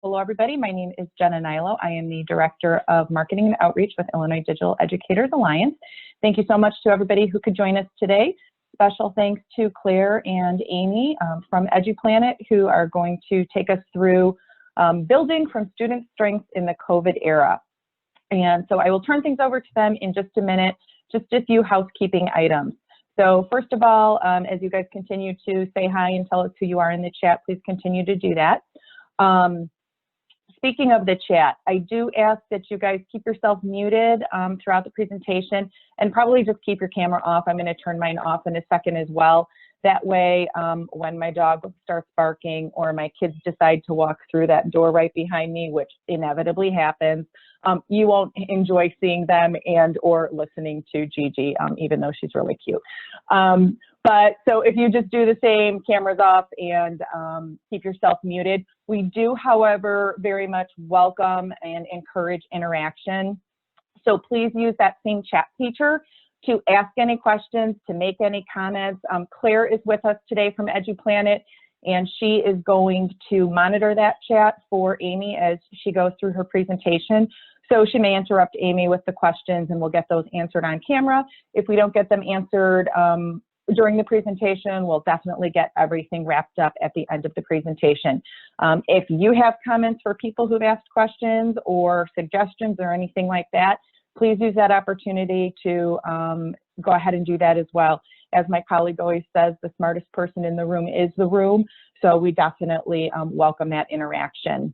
Hello, everybody. My name is Jenna Nilo. I am the Director of Marketing and Outreach with Illinois Digital Educators Alliance. Thank you so much to everybody who could join us today. Special thanks to Claire and Amy from Eduplanet, who are going to take us through building from student strengths in the COVID era. And so I will turn things over to them in just a minute, just a few housekeeping items. So first of all, as you guys continue to say hi and tell us who you are in the chat, please continue to do that. Speaking of the chat, I do ask that you guys keep yourself muted throughout the presentation and probably just keep your camera off. I'm going to turn mine off in a second as well. That way, when my dog starts barking or my kids decide to walk through that door right behind me, which inevitably happens, you won't enjoy seeing them and or listening to Gigi, even though she's really cute. But so if you just do the same, cameras off and keep yourself muted. We do, however, very much welcome and encourage interaction. So please use that same chat feature to ask any questions, to make any comments. Claire is with us today from Eduplanet, and she is going to monitor that chat for Amy as she goes through her presentation. So she may interrupt Amy with the questions and we'll get those answered on camera. If we don't get them answered during the presentation, we'll definitely get everything wrapped up at the end of the presentation. If you have comments for people who've asked questions or suggestions or anything like that, please use that opportunity to go ahead and do that as well. As my colleague always says, the smartest person in the room is the room, so we definitely welcome that interaction.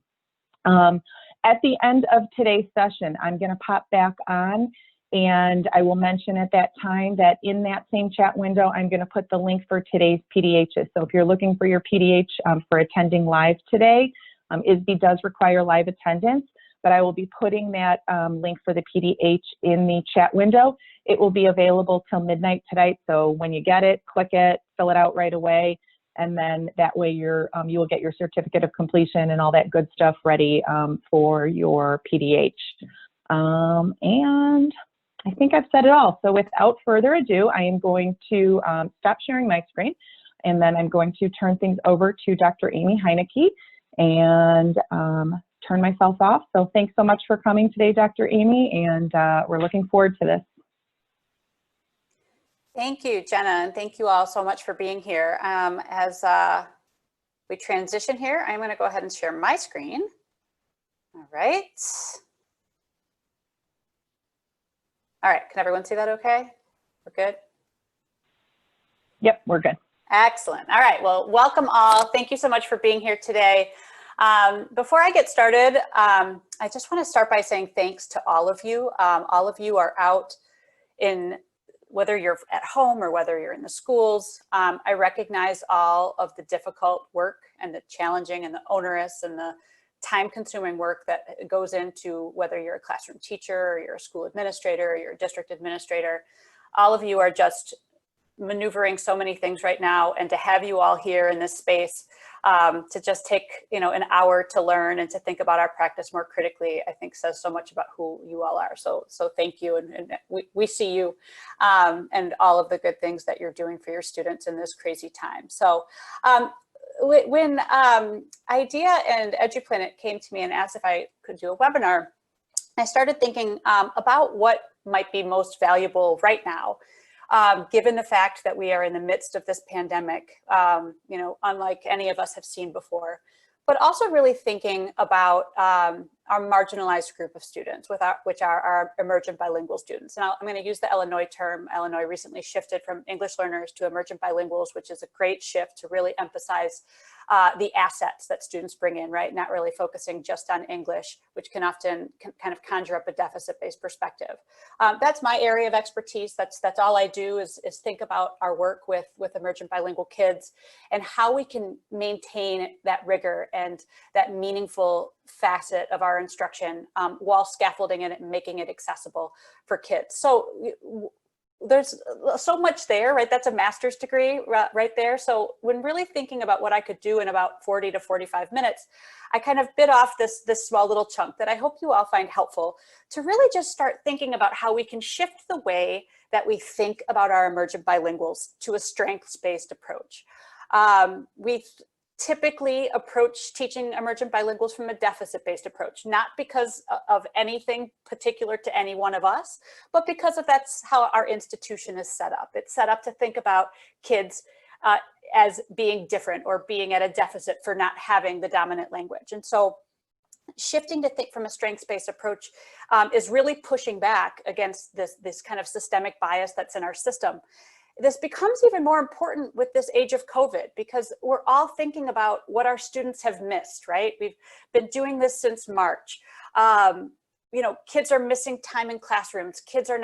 At the end of today's session, I'm going to pop back on and I will mention at that time that in that same chat window, I'm going to put the link for today's PDHs. So if you're looking for your PDH for attending live today, ISB does require live attendance, but I will be putting that link for the PDH in the chat window. It will be available till midnight tonight. So when you get it, click it, fill it out right away. And then that way you will get your certificate of completion and all that good stuff ready for your PDH. And I think I've said it all. So without further ado, I am going to stop sharing my screen, and then I'm going to turn things over to Dr. Amy Heineke and turn myself off. So thanks so much for coming today, Dr. Amy, and we're looking forward to this. Thank you, Jenna, and thank you all so much for being here. As we transition here, I'm going to go ahead and share my screen. All right. All right, can everyone see that okay? We're good? Yep, we're good. Excellent. All right, well, welcome all. Thank you so much for being here today. Before I get started, I just want to start by saying thanks to all of you. All of you are out in, whether you're at home or whether you're in the schools. I recognize all of the difficult work and the challenging and the onerous and the time-consuming work that goes into whether you're a classroom teacher or you're a school administrator or you're a district administrator. All of you are just maneuvering so many things right now, and to have you all here in this space to just take an hour to learn and to think about our practice more critically, I think says so much about who you all are. So thank you, and we see you and all of the good things that you're doing for your students in this crazy time. So when IDEA and Eduplanet came to me and asked if I could do a webinar, I started thinking about what might be most valuable right now. Given the fact that we are in the midst of this pandemic, unlike any of us have seen before, but also really thinking about our marginalized group of students, which are our emergent bilingual students. And I'm going to use the Illinois term. Illinois recently shifted from English learners to emergent bilinguals, which is a great shift to really emphasize the assets that students bring in, right? Not really focusing just on English, which can often kind of conjure up a deficit-based perspective. That's my area of expertise. That's all I do is think about our work with emergent bilingual kids and how we can maintain that rigor and that meaningful facet of our instruction while scaffolding it and making it accessible for kids. So there's so much there, right? That's a master's degree right there. So when really thinking about what I could do in about 40 to 45 minutes, I kind of bit off this small little chunk that I hope you all find helpful to really just start thinking about how we can shift the way that we think about our emergent bilinguals to a strengths-based approach. typically approach teaching emergent bilinguals from a deficit-based approach, not because of anything particular to any one of us, but because of that's how our institution is set up. It's set up to think about kids as being different or being at a deficit for not having the dominant language. And so shifting to think from a strengths-based approach is really pushing back against this kind of systemic bias that's in our system. This becomes even more important with this age of COVID, because we're all thinking about what our students have missed, right? We've been doing this since March. You know, kids are missing time in classrooms. Kids are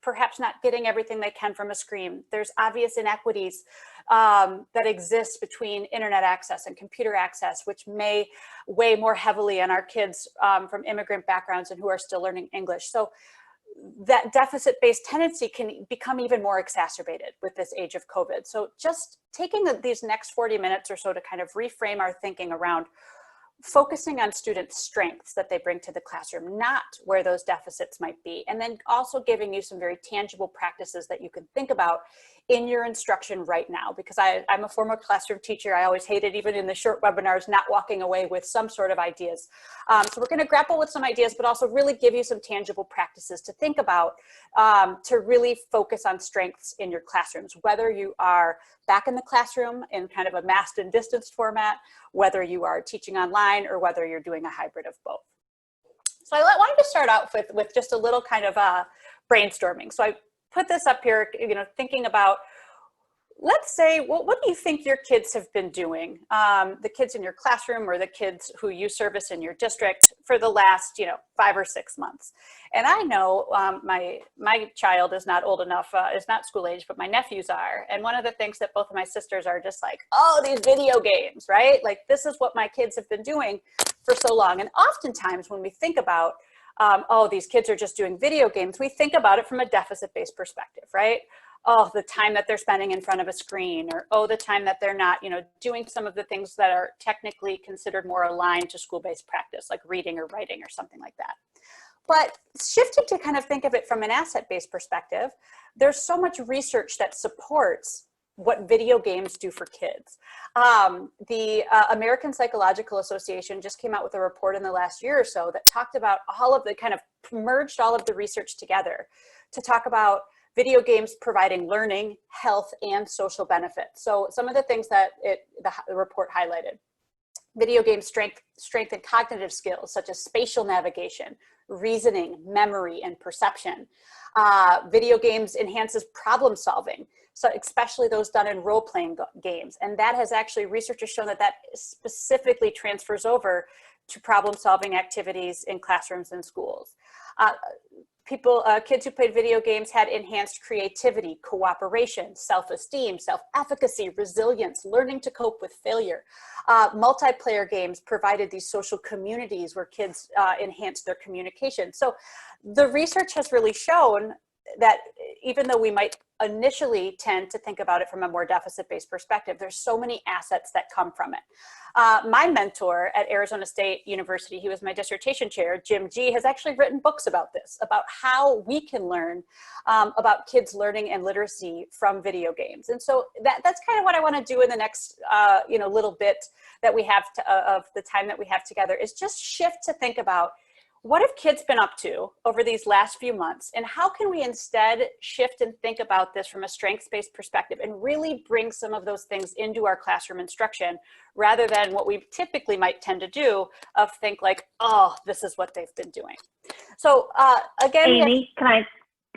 perhaps not getting everything they can from a screen. There's obvious inequities that exist between internet access and computer access, which may weigh more heavily on our kids from immigrant backgrounds and who are still learning English. So that deficit-based tendency can become even more exacerbated with this age of COVID. So just taking these next 40 minutes or so to kind of reframe our thinking around focusing on students' strengths that they bring to the classroom, not where those deficits might be, and then also giving you some very tangible practices that you can think about in your instruction right now. Because I'm a former classroom teacher. I always hated, even in the short webinars, not walking away with some sort of ideas. So we're going to grapple with some ideas, but also really give you some tangible practices to think about to really focus on strengths in your classrooms, whether you are back in the classroom in kind of a masked and distanced format, whether you are teaching online, or whether you're doing a hybrid of both. So I wanted to start out with just a little kind of brainstorming. So I put this up here, you know, thinking about, let's say, well, what do you think your kids have been doing? The kids in your classroom, or the kids who you service in your district, for the last, you know, 5 or 6 months. And I know my child is not old enough, is not school age, but my nephews are. And one of the things that both of my sisters are just like, oh, these video games, right? Like, this is what my kids have been doing for so long. And oftentimes when we think about, oh, these kids are just doing video games, we think about it from a deficit-based perspective, right? Oh, the time that they're spending in front of a screen, or, oh, the time that they're not, you know, doing some of the things that are technically considered more aligned to school-based practice, like reading or writing or something like that. But shifting to kind of think of it from an asset-based perspective, there's so much research that supports what video games do for kids. The American Psychological Association just came out with a report in the last year or so that talked about all of the kind of merged all of the research together to talk about video games providing learning, health, and social benefits. So some of the things that the report highlighted: video games strengthen cognitive skills such as spatial navigation, reasoning, memory, and perception. Video games enhances problem solving, so especially those done in role-playing games. And that has actually, research has shown that specifically transfers over to problem-solving activities in classrooms and schools. Kids who played video games had enhanced creativity, cooperation, self-esteem, self-efficacy, resilience, learning to cope with failure. Multiplayer games provided these social communities where kids enhanced their communication. So the research has really shown that even though we might initially tend to think about it from a more deficit-based perspective, there's so many assets that come from it. My mentor at Arizona State University, he was my dissertation chair, Jim G, has actually written books about this, about how we can learn about kids learning and literacy from video games. And so that's kind of what I want to do in the next little bit that we have of the time that we have together, is just shift to think about, what have kids been up to over these last few months? And how can we instead shift and think about this from a strengths-based perspective and really bring some of those things into our classroom instruction, rather than what we typically might tend to do of think like, oh, this is what they've been doing. So again, Amy, can I?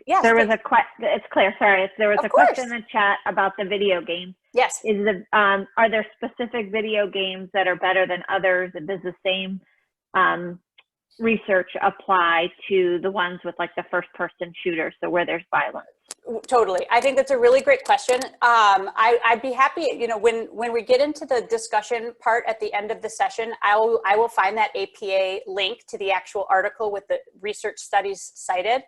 Yes. There was a question. It's Claire. Sorry, there was a question in the chat about the video games. Yes. Are there specific video games that are better than others? And does the same research apply to the ones with like the first person shooters, so where there's violence? Totally. I think that's a really great question. I'd be happy, when we get into the discussion part at the end of the session, I will find that APA link to the actual article with the research studies cited.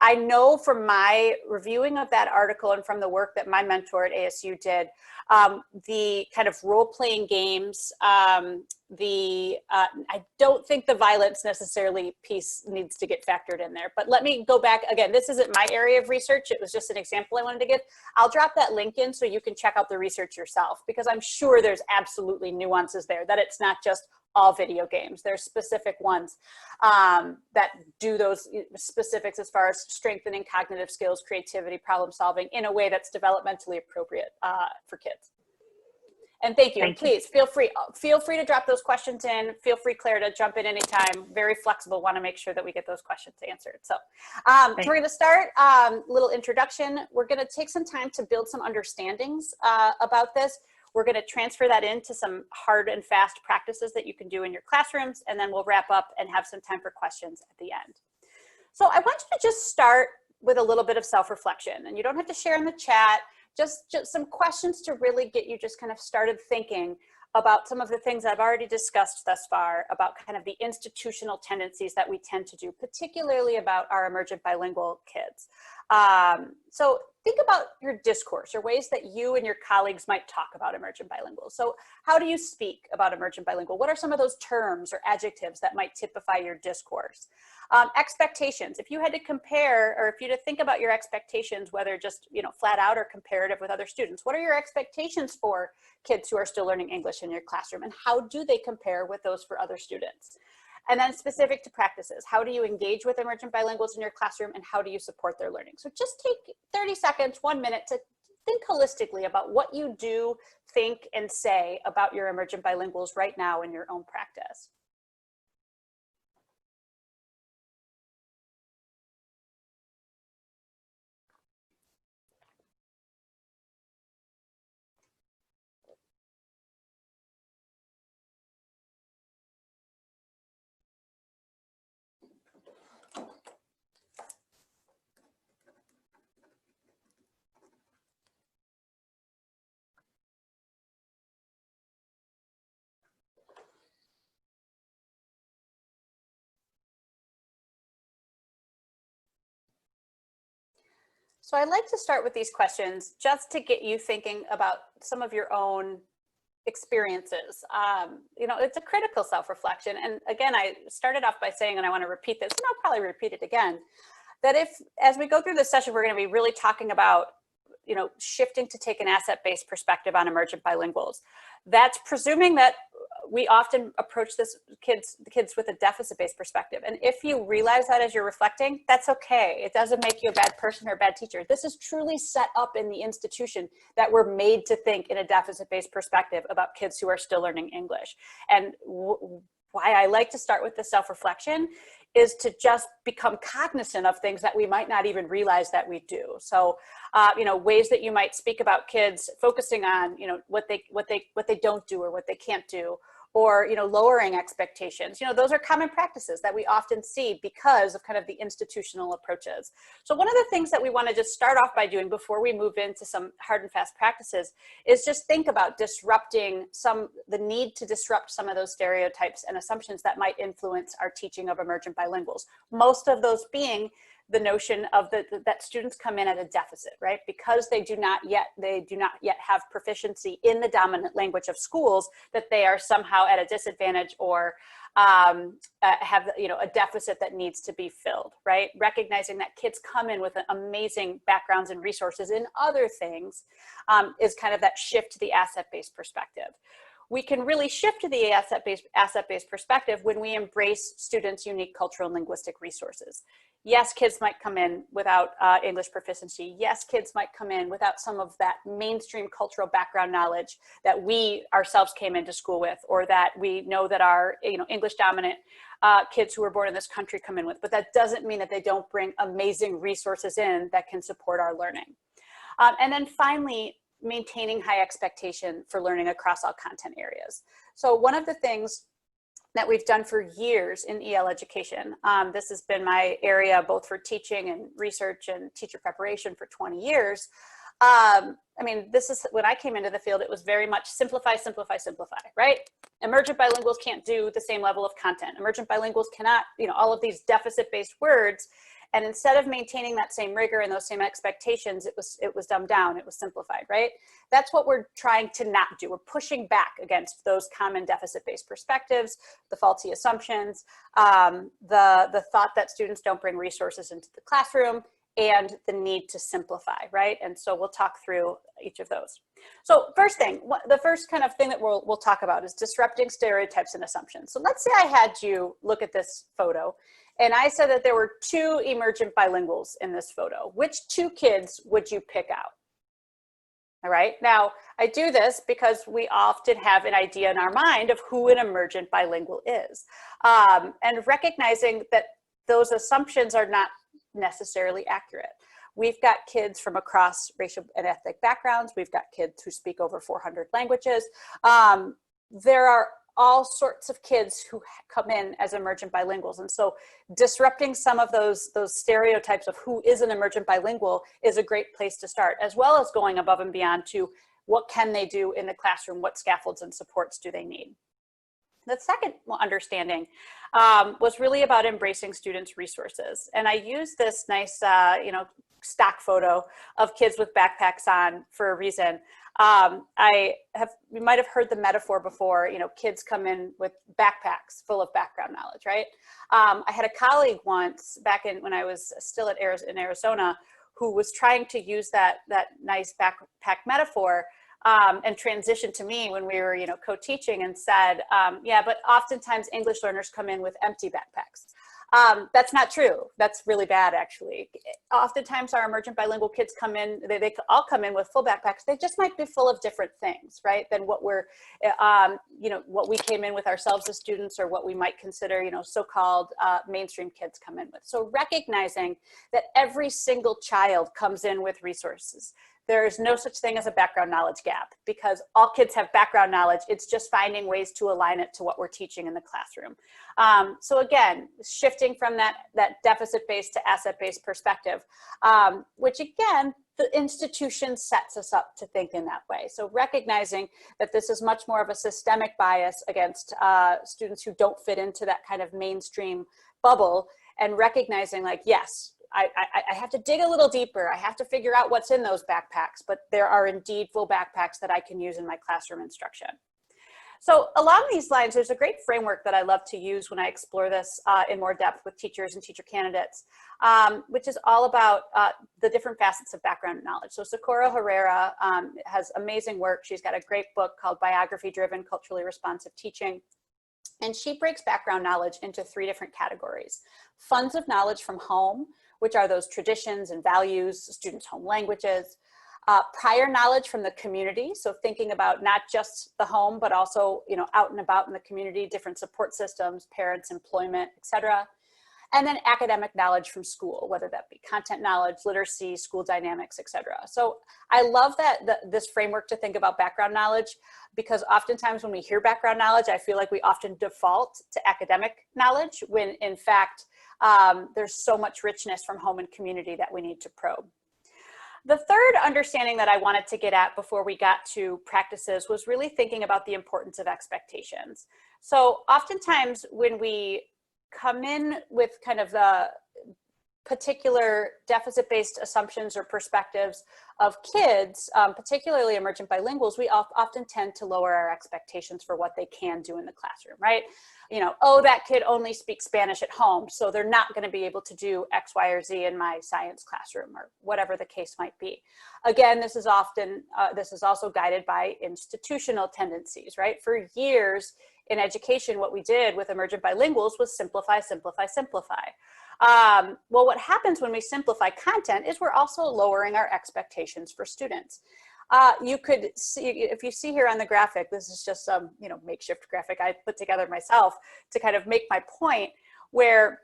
I know from my reviewing of that article and from the work that my mentor at ASU did, the kind of role-playing games, I don't think the violence necessarily piece needs to get factored in there. But let me go back again. This isn't my area of research. It was just an example I wanted to give. I'll drop that link in so you can check out the research yourself, because I'm sure there's absolutely nuances there, that it's not just all video games. There's specific ones that do those specifics as far as strengthening cognitive skills, creativity, problem solving in a way that's developmentally appropriate for kids. And thank you. And please feel free to drop those questions in. Feel free, Claire, to jump in anytime. Very flexible. Want to make sure that we get those questions answered. So we're going to start little introduction. We're going to take some time to build some understandings about this. We're going to transfer that into some hard and fast practices that you can do in your classrooms, and then we'll wrap up and have some time for questions at the end. So I want you to just start with a little bit of self-reflection, and you don't have to share in the chat, just some questions to really get you just kind of started thinking about some of the things I've already discussed thus far about kind of the institutional tendencies that we tend to do, particularly about our emergent bilingual kids. So think about your discourse or ways that you and your colleagues might talk about emergent bilingual. So how do you speak about emergent bilingual? What are some of those terms or adjectives that might typify your discourse? Expectations. If you had to compare, or if you had to think about your expectations, whether just, you know, flat out or comparative with other students, what are your expectations for kids who are still learning English in your classroom, and how do they compare with those for other students? And then specific to practices, how do you engage with emergent bilinguals in your classroom, and how do you support their learning? So just take 30 seconds, 1 minute to think holistically about what you do, think, and say about your emergent bilinguals right now in your own practice. So I'd like to start with these questions just to get you thinking about some of your own experiences. You know, it's a critical self-reflection. And again, I started off by saying, and I want to repeat this, and I'll probably repeat it again, that if, as we go through this session, we're going to be really talking about, you know, shifting to take an asset-based perspective on emergent bilinguals. That's presuming that we often approach the kids with a deficit-based perspective. And if you realize that as you're reflecting, that's okay. It doesn't make you a bad person or a bad teacher. This is truly set up in the institution that we're made to think in a deficit-based perspective about kids who are still learning English. And why I like to start with the self-reflection is to just become cognizant of things that we might not even realize that we do. So, you know, ways that you might speak about kids, focusing on, you know, what they don't do or what they can't do, or, you know, lowering expectations. You know, those are common practices that we often see because of kind of the institutional approaches. So one of the things that we want to just start off by doing before we move into some hard and fast practices is just think about disrupting the need to disrupt some of those stereotypes and assumptions that might influence our teaching of emergent bilinguals. Most of those being the notion of that students come in at a deficit, right? Because they do not yet have proficiency in the dominant language of schools, that they are somehow at a disadvantage or have, you know, a deficit that needs to be filled, right? Recognizing that kids come in with amazing backgrounds and resources in other things is kind of that shift to the asset-based perspective. We can really shift to the asset-based perspective when we embrace students' unique cultural and linguistic resources. Yes, kids might come in without English proficiency. Yes, kids might come in without some of that mainstream cultural background knowledge that we ourselves came into school with, or that we know that our, you know, English dominant kids who were born in this country come in with. But that doesn't mean that they don't bring amazing resources in that can support our learning. And then finally, maintaining high expectation for learning across all content areas. So one of the things that we've done for years in EL education, this has been my area both for teaching and research and teacher preparation for 20 years. I mean, this is, when I came into the field, it was very much simplify, simplify, simplify, right? Emergent bilinguals can't do the same level of content. Emergent bilinguals cannot, you know, all of these deficit-based words. And instead of maintaining that same rigor and those same expectations, it was dumbed down, it was simplified, right? That's what we're trying to not do. We're pushing back against those common deficit-based perspectives, the faulty assumptions, the thought that students don't bring resources into the classroom, and the need to simplify, right? And so we'll talk through each of those. So first thing, the first kind of thing that we'll talk about is disrupting stereotypes and assumptions. So let's say I had you look at this photo and I said that there were 2 emergent bilinguals in this photo. Which 2 kids would you pick out? All right, now I do this because we often have an idea in our mind of who an emergent bilingual is. And recognizing that those assumptions are not necessarily accurate. We've got kids from across racial and ethnic backgrounds. We've got kids who speak over 400 languages. There are all sorts of kids who come in as emergent bilinguals. And so disrupting some of those stereotypes of who is an emergent bilingual is a great place to start, as well as going above and beyond to what can they do in the classroom, what scaffolds and supports do they need. The second understanding was really about embracing students' resources. And I use this nice, stock photo of kids with backpacks on for a reason. You might have heard the metaphor before, kids come in with backpacks full of background knowledge, right? I had a colleague once back when I was still in Arizona who was trying to use that nice backpack metaphor and transitioned to me when we were, co-teaching and said, yeah, but oftentimes English learners come in with empty backpacks. That's not true. That's really bad, actually. Oftentimes our emergent bilingual kids come in, they all come in with full backpacks. They just might be full of different things, right? Than what we're, what we came in with ourselves as students, or what we might consider, so-called mainstream kids come in with. So recognizing that every single child comes in with resources. There is no such thing as a background knowledge gap, because all kids have background knowledge. It's just finding ways to align it to what we're teaching in the classroom. So again, shifting from that deficit-based to asset-based perspective, which again, the institution sets us up to think in that way. So recognizing that this is much more of a systemic bias against students who don't fit into that kind of mainstream bubble, and recognizing like, yes, I have to dig a little deeper. I have to figure out what's in those backpacks, but there are indeed full backpacks that I can use in my classroom instruction. So along these lines, there's a great framework that I love to use when I explore this in more depth with teachers and teacher candidates, which is all about the different facets of background knowledge. So Socorro Herrera has amazing work. She's got a great book called Biography-Driven Culturally Responsive Teaching. And she breaks background knowledge into 3 different categories. Funds of knowledge from home, which are those traditions and values, students' home languages. Prior knowledge from the community, so thinking about not just the home, but also out and about in the community, different support systems, parents, employment, etc. And then academic knowledge from school, whether that be content knowledge, literacy, school dynamics, etc. So I love this framework to think about background knowledge, because oftentimes when we hear background knowledge, I feel like we often default to academic knowledge, when in fact, there's so much richness from home and community that we need to probe. The third understanding that I wanted to get at before we got to practices was really thinking about the importance of expectations. So oftentimes when we come in with kind of the particular deficit-based assumptions or perspectives of kids, particularly emergent bilinguals, we often tend to lower our expectations for what they can do in the classroom, right? Oh, that kid only speaks Spanish at home, so they're not going to be able to do X, Y, or Z in my science classroom, or whatever the case might be. Again, this is also guided by institutional tendencies, right? For years in education, what we did with emergent bilinguals was simplify, simplify, simplify. Well, what happens when we simplify content is we're also lowering our expectations for students. You could see, if you see here on the graphic, this is just some makeshift graphic I put together myself to kind of make my point, where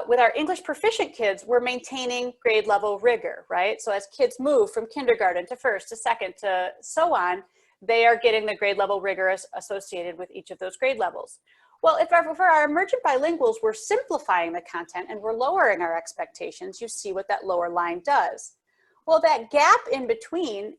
with our English proficient kids, we're maintaining grade level rigor, right? So as kids move from kindergarten to first to second to so on, they are getting the grade level rigor associated with each of those grade levels. Well, for our emergent bilinguals, we're simplifying the content and we're lowering our expectations. You see what that lower line does. Well, that gap in between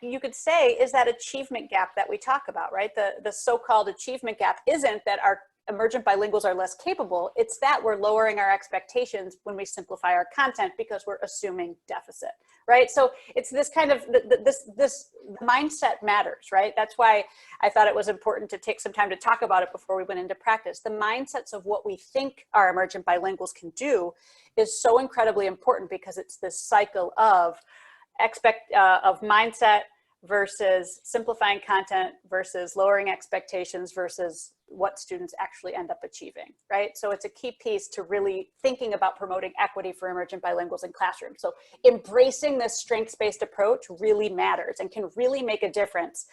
you could say is that achievement gap that we talk about, right? The so-called achievement gap isn't that our emergent bilinguals are less capable. It's that we're lowering our expectations when we simplify our content because we're assuming deficit, right? So it's this kind of, this mindset matters, right? That's why I thought it was important to take some time to talk about it before we went into practice. The mindsets of what we think our emergent bilinguals can do is so incredibly important because it's this cycle of mindset versus simplifying content versus lowering expectations versus what students actually end up achieving, right? So it's a key piece to really thinking about promoting equity for emergent bilinguals in classrooms. So embracing this strengths-based approach really matters and can really make a difference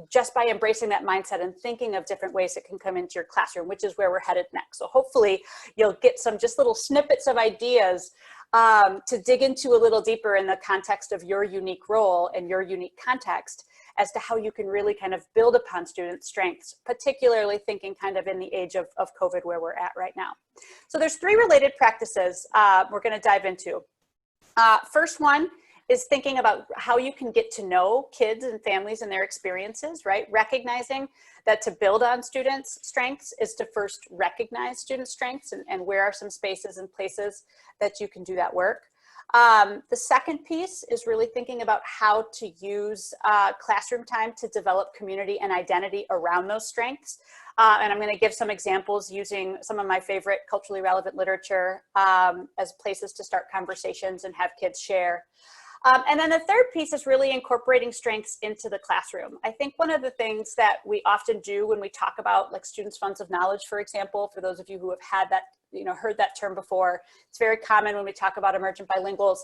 just by embracing that mindset and thinking of different ways it can come into your classroom, which is where we're headed next. So hopefully you'll get some just little snippets of ideas to dig into a little deeper in the context of your unique role and your unique context as to how you can really kind of build upon students' strengths, particularly thinking kind of in the age of COVID where we're at right now. So there's 3 related practices we're going to dive into. First one is thinking about how you can get to know kids and families and their experiences, right? Recognizing that to build on students' strengths is to first recognize students' strengths and where are some spaces and places that you can do that work. The second piece is really thinking about how to use classroom time to develop community and identity around those strengths. And I'm going to give some examples using some of my favorite culturally relevant literature as places to start conversations and have kids share. And then the third piece is really incorporating strengths into the classroom. I think one of the things that we often do when we talk about like students' funds of knowledge, for example, for those of you who have had that, heard that term before, it's very common when we talk about emergent bilinguals.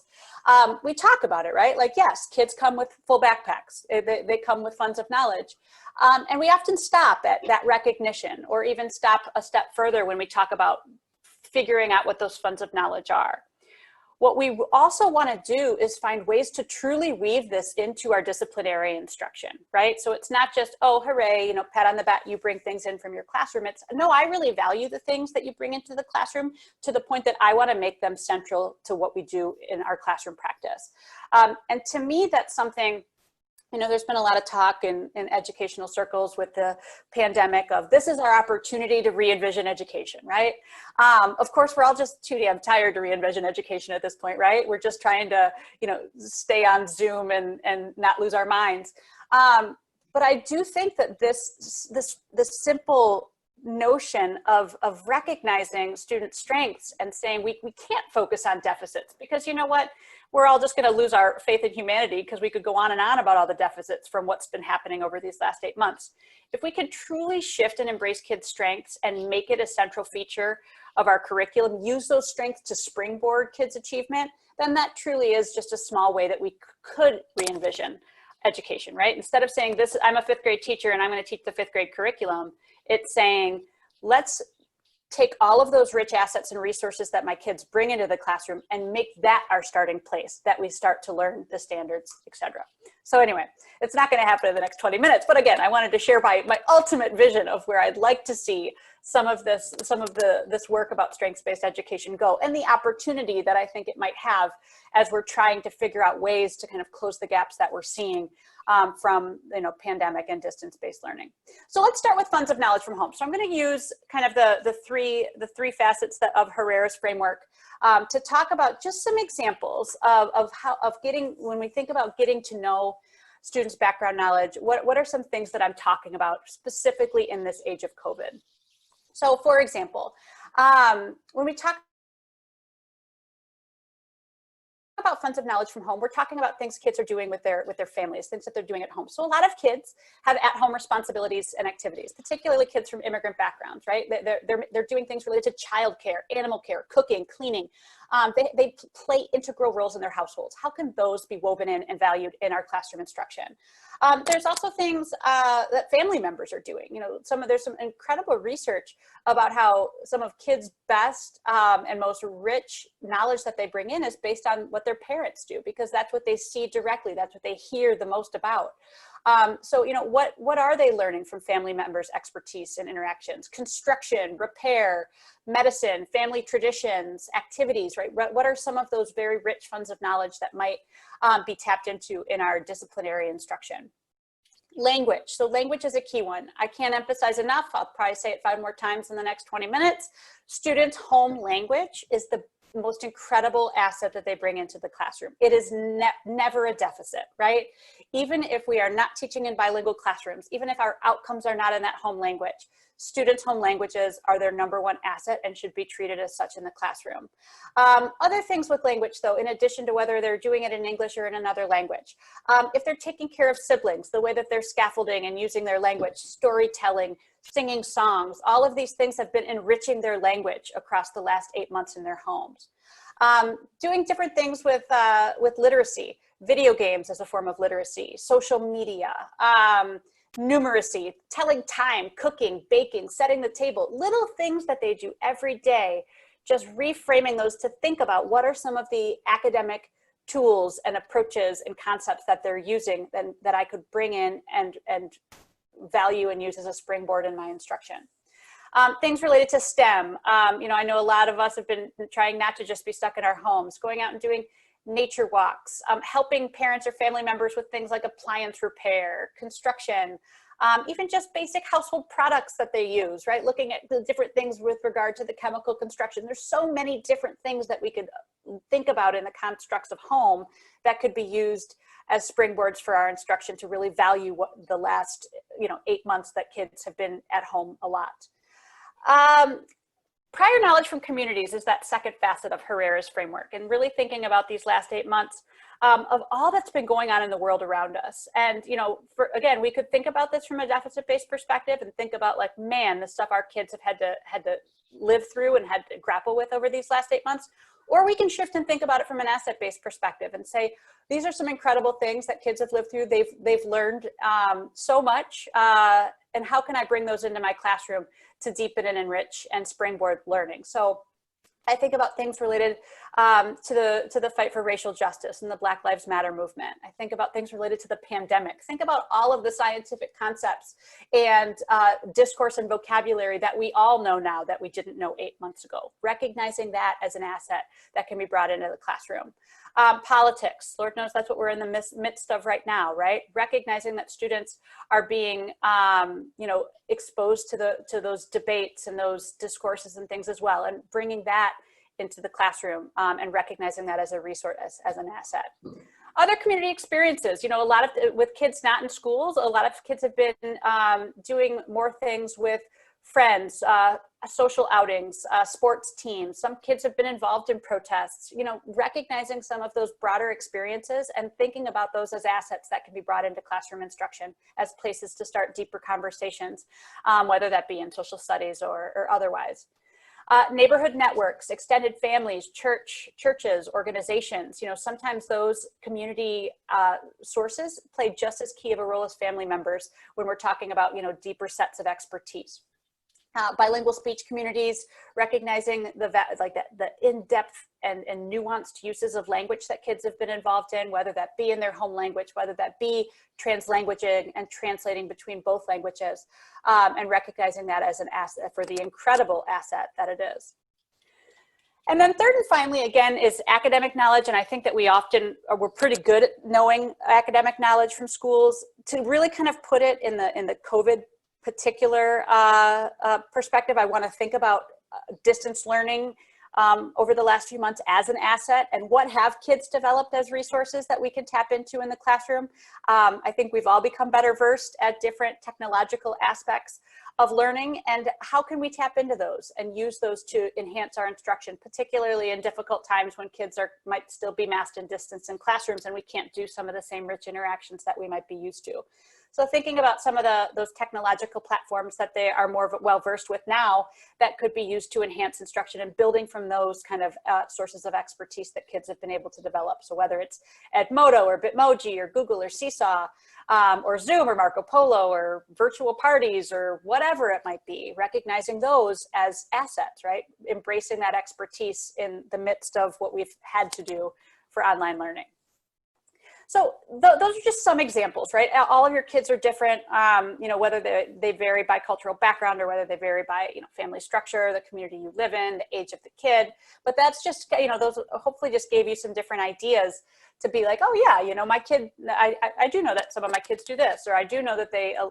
We talk about it, right? Like, yes, kids come with full backpacks. They come with funds of knowledge. And we often stop at that recognition or even stop a step further when we talk about figuring out what those funds of knowledge are. What we also want to do is find ways to truly weave this into our disciplinary instruction, right? So it's not just, oh, hooray, pat on the back, you bring things in from your classroom. It's, no, I really value the things that you bring into the classroom to the point that I want to make them central to what we do in our classroom practice. And to me, that's something, there's been a lot of talk in educational circles with the pandemic of this is our opportunity to re-envision education, right? Of course, we're all just too damn tired to re-envision education at this point, right? We're just trying to, stay on Zoom and not lose our minds. But I do think that this simple notion of recognizing student strengths and saying we can't focus on deficits because you know what? We're all just going to lose our faith in humanity because we could go on and on about all the deficits from what's been happening over these last 8 months. If we can truly shift and embrace kids' strengths and make it a central feature of our curriculum, use those strengths to springboard kids' achievement, then that truly is just a small way that we could re-envision education, right? Instead of saying this, I'm a 5th grade teacher and I'm going to teach the 5th grade curriculum, it's saying, let's take all of those rich assets and resources that my kids bring into the classroom and make that our starting place, that we start to learn the standards, etc. So anyway, it's not going to happen in the next 20 minutes, but again, I wanted to share my ultimate vision of where I'd like to see some of this work about strengths-based education go, and the opportunity that I think it might have as we're trying to figure out ways to kind of close the gaps that we're seeing from pandemic and distance-based learning. So let's start with funds of knowledge from home. So I'm going to use kind of the three facets of Herrera's framework to talk about just some examples of getting, when we think about getting to know students' background knowledge, what are some things that I'm talking about specifically in this age of COVID? So for example, when we talk about funds of knowledge from home, we're talking about things kids are doing with their families, things that they're doing at home. So a lot of kids have at-home responsibilities and activities, particularly kids from immigrant backgrounds, right? They're doing things related to childcare, animal care, cooking, cleaning. They play integral roles in their households. How can those be woven in and valued in our classroom instruction? There's also things that family members are doing. There's some incredible research about how some of kids' best and most rich knowledge that they bring in is based on what their parents do, because that's what they see directly. That's what they hear the most about. So, what are they learning from family members' expertise and interactions? Construction, repair, medicine, family traditions, activities, right? What are some of those very rich funds of knowledge that might be tapped into in our disciplinary instruction? Language. So language is a key one. I can't emphasize enough. I'll probably say it 5 more times in the next 20 minutes. Students' home language is the most incredible asset that they bring into the classroom. It is never a deficit, right? Even if we are not teaching in bilingual classrooms, even if our outcomes are not in that home language, students' home languages are their #1 asset and should be treated as such in the classroom. Other things with language, though, in addition to whether they're doing it in English or in another language, if they're taking care of siblings, the way that they're scaffolding and using their language, storytelling, singing songs, all of these things have been enriching their language across the last 8 months in their homes. Doing different things with literacy, video games as a form of literacy, social media, numeracy, telling time, cooking, baking, setting the table, little things that they do every day, just reframing those to think about what are some of the academic tools and approaches and concepts that they're using that I could bring in and value and use as a springboard in my instruction. Things related to STEM. You know, I know a lot of us have been trying not to just be stuck in our homes, going out and doing nature walks, helping parents or family members with things like appliance repair, construction, even just basic household products that they use, right? Looking at the different things with regard to the chemical construction. There's so many different things that we could think about in the constructs of home that could be used as springboards for our instruction to really value what the last, 8 months that kids have been at home a lot. Prior knowledge from communities is that second facet of Herrera's framework, and really thinking about these last 8 months of all that's been going on in the world around us. And, again, we could think about this from a deficit-based perspective and think about like, man, the stuff our kids have had to live through and had to grapple with over these last 8 months. Or we can shift and think about it from an asset-based perspective and say, these are some incredible things that kids have lived through. They've learned so much, and how can I bring those into my classroom to deepen and enrich and springboard learning? So I think about things related to the fight for racial justice and the Black Lives Matter movement. I think about things related to the pandemic. Think about all of the scientific concepts and discourse and vocabulary that we all know now that we didn't know 8 months ago. Recognizing that as an asset that can be brought into the classroom. Politics, Lord knows that's what we're in the midst of right now, right? Recognizing that students are being, exposed to those debates and those discourses and things as well, and bringing that into the classroom and recognizing that as a resource, as an asset. Other community experiences, a lot of, with kids not in schools, a lot of kids have been doing more things with friends, social outings, sports teams. Some kids have been involved in protests, recognizing some of those broader experiences and thinking about those as assets that can be brought into classroom instruction as places to start deeper conversations, whether that be in social studies or otherwise. Neighborhood networks, extended families, churches, organizations, sometimes those community sources play just as key of a role as family members when we're talking about, deeper sets of expertise. Bilingual speech communities, recognizing the in-depth and nuanced uses of language that kids have been involved in, whether that be in their home language, whether that be translanguaging and translating between both languages, and recognizing that as an asset for the incredible asset that it is. And then third and finally, again, is academic knowledge. And I think that we're pretty good at knowing academic knowledge from schools. To really kind of put it in the COVID particular perspective, I want to think about distance learning over the last few months as an asset, and what have kids developed as resources that we can tap into in the classroom. I think we've all become better versed at different technological aspects of learning, and how can we tap into those and use those to enhance our instruction, particularly in difficult times when kids might still be masked and distanced in classrooms and we can't do some of the same rich interactions that we might be used to. So thinking about some of those technological platforms that they are more well-versed with now that could be used to enhance instruction, and building from those kind of sources of expertise that kids have been able to develop. So whether it's Edmodo or Bitmoji or Google or Seesaw or Zoom or Marco Polo or virtual parties or whatever it might be, recognizing those as assets, right? Embracing that expertise in the midst of what we've had to do for online learning. So those are just some examples, right? All of your kids are different, whether they vary by cultural background or whether they vary by, family structure, the community you live in, the age of the kid. But that's just, those hopefully just gave you some different ideas to be like, oh yeah, you know, my kid, I do know that some of my kids do this, or I do know that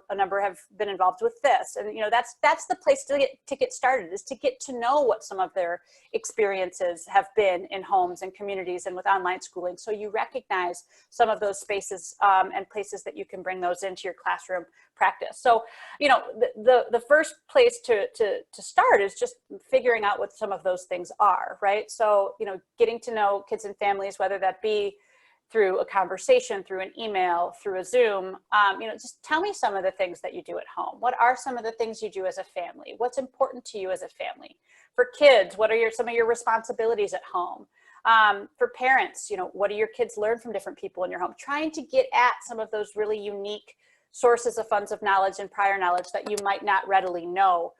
a number have been involved with this. And, you know, that's the place to get started, is to get to know what some of their experiences have been in homes and communities and with online schooling. So you recognize some of those spaces and places that you can bring those into your classroom practice. So, you know, the first place to start is just figuring out what some of those things are, right? So, you know, getting to know kids and families, whether that be through a conversation, through an email, through a Zoom, you know, just tell me some of the things that you do at home. What are some of the things you do as a family? What's important to you as a family? For kids, what are some of your responsibilities at home? For parents, you know, what do your kids learn from different people in your home? Trying to get at some of those really unique sources of funds of knowledge and prior knowledge that you might not readily know.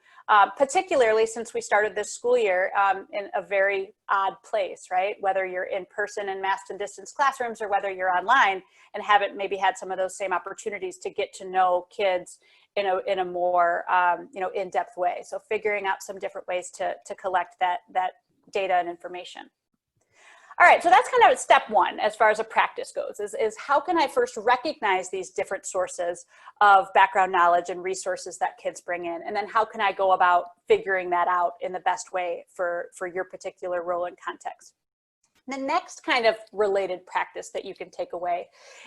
Particularly since we started this school year in a very odd place, right? Whether you're in person in masked and distance classrooms, or whether you're online and haven't maybe had some of those same opportunities to get to know kids in a more you know, in-depth way. So figuring out some different ways to collect that data and information. All right, so that's kind of step one as far as a practice goes, is how can I first recognize these different sources of background knowledge and resources that kids bring in, and then how can I go about figuring that out in the best way for your particular role and context. The next kind of related practice that you can take away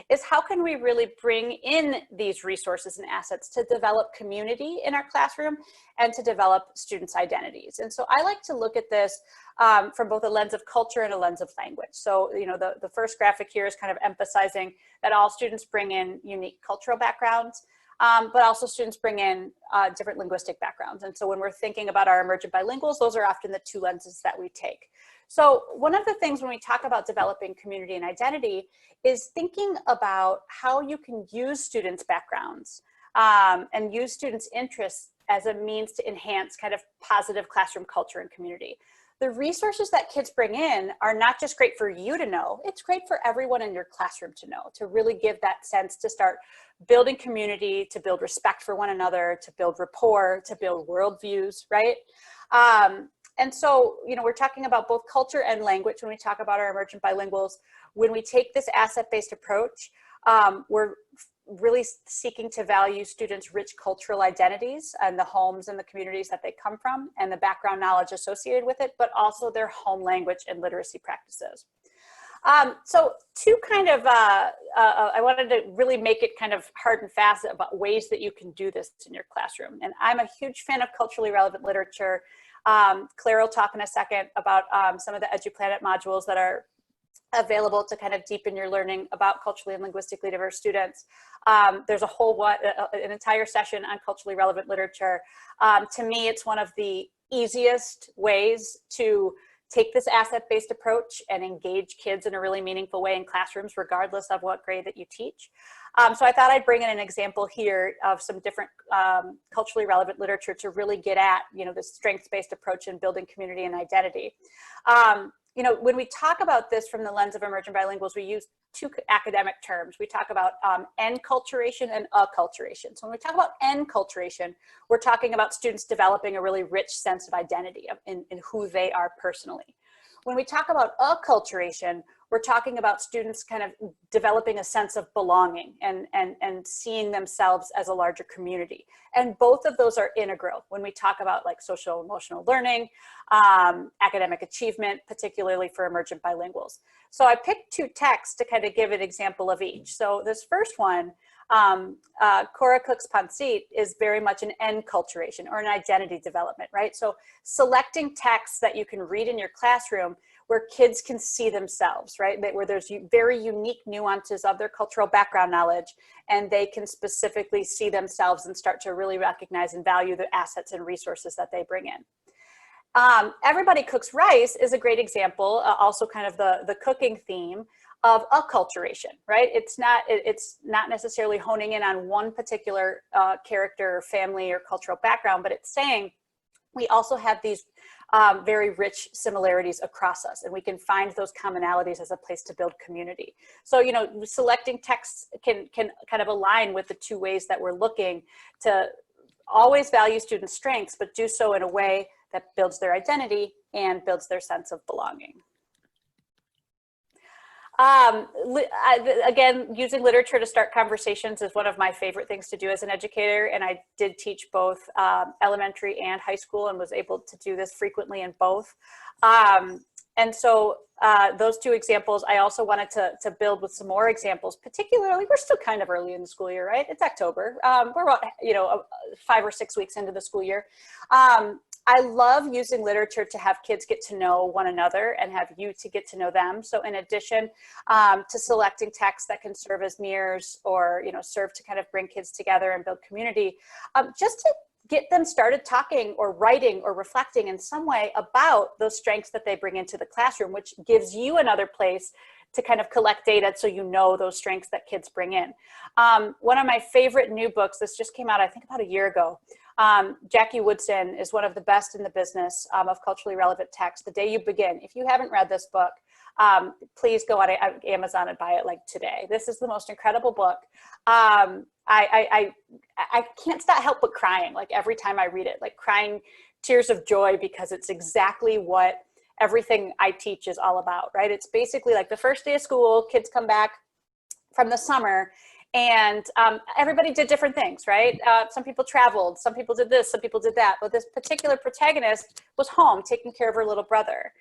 is how can we really bring in these resources and assets to develop community in our classroom and to develop students' identities. And so I like to look at this from both a lens of culture and a lens of language. So, you know, the first graphic here is kind of emphasizing that all students bring in unique cultural backgrounds, but also students bring in different linguistic backgrounds. And so when we're thinking about our emergent bilinguals, those are often the two lenses that we take. So one of the things when we talk about developing community and identity is thinking about how you can use students' backgrounds and use students' interests as a means to enhance kind of positive classroom culture and community. The resources that kids bring in are not just great for you to know, it's great for everyone in your classroom to know, to really give that sense, to start building community, to build respect for one another, to build rapport, to build worldviews, right? And so, you know, we're talking about both culture and language when we talk about our emergent bilinguals. When we take this asset-based approach, we're really seeking to value students' rich cultural identities and the homes and the communities that they come from and the background knowledge associated with it, but also their home language and literacy practices. So to kind of, I wanted to really make it kind of hard and fast about ways that you can do this in your classroom. And I'm a huge fan of culturally relevant literature. Claire will talk in a second about some of the Eduplanet modules that are available to kind of deepen your learning about culturally and linguistically diverse students. There's a whole an entire session on culturally relevant literature. To me, it's one of the easiest ways to take this asset-based approach and engage kids in a really meaningful way in classrooms, regardless of what grade that you teach. So I thought I'd bring in an example here of some different culturally relevant literature to really get at, you know, this strengths-based approach in building community and identity. You know, when we talk about this from the lens of emergent bilinguals, we use two academic terms. We talk about enculturation and acculturation. So when we talk about enculturation, we're talking about students developing a really rich sense of identity in who they are personally. When we talk about acculturation, we're talking about students kind of developing a sense of belonging and seeing themselves as a larger community. And both of those are integral when we talk about like social emotional learning, academic achievement, particularly for emergent bilinguals. So I picked two texts to kind of give an example of each. So this first one, Cora Cook's-Ponceet, is very much an enculturation or an identity development, right? So selecting texts that you can read in your classroom where kids can see themselves, right? Where there's very unique nuances of their cultural background knowledge, and they can specifically see themselves and start to really recognize and value the assets and resources that they bring in. Everybody Cooks Rice is a great example, also kind of the cooking theme of acculturation, right? It's not necessarily honing in on one particular character, family, or cultural background, but it's saying we also have these very rich similarities across us, and we can find those commonalities as a place to build community. So, you know, selecting texts can kind of align with the two ways that we're looking to always value students' strengths, but do so in a way that builds their identity and builds their sense of belonging. Again, using literature to start conversations is one of my favorite things to do as an educator, and I did teach both elementary and high school and was able to do this frequently in both. And so those two examples, I also wanted to build with some more examples, particularly, we're still kind of early in the school year, right? It's October. We're about, 5 or 6 weeks into the school year. I love using literature to have kids get to know one another and have you to get to know them. So in addition to selecting texts that can serve as mirrors or, serve to kind of bring kids together and build community, just to get them started talking or writing or reflecting in some way about those strengths that they bring into the classroom, which gives you another place to kind of collect data so you know those strengths that kids bring in. One of my favorite new books, this just came out, I think about a year ago. Jackie Woodson is one of the best in the business of culturally relevant text. The Day You Begin. If you haven't read this book, please go on Amazon and buy it like today. This is the most incredible book. I can't help but crying like every time I read it, like crying tears of joy, because it's exactly what everything I teach is all about, right? It's basically like the first day of school, kids come back from the summer, and everybody did different things, right? Some people traveled, some people did this, some people did that, but this particular protagonist was home taking care of her little brother.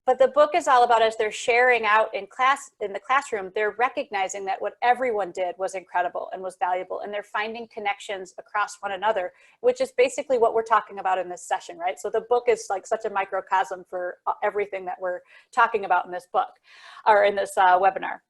But the book is all about, as they're sharing out in the classroom, they're recognizing that what everyone did was incredible and was valuable, and they're finding connections across one another, which is basically what we're talking about in this session, right? So the book is like such a microcosm for everything that we're talking about in this book, or in this webinar.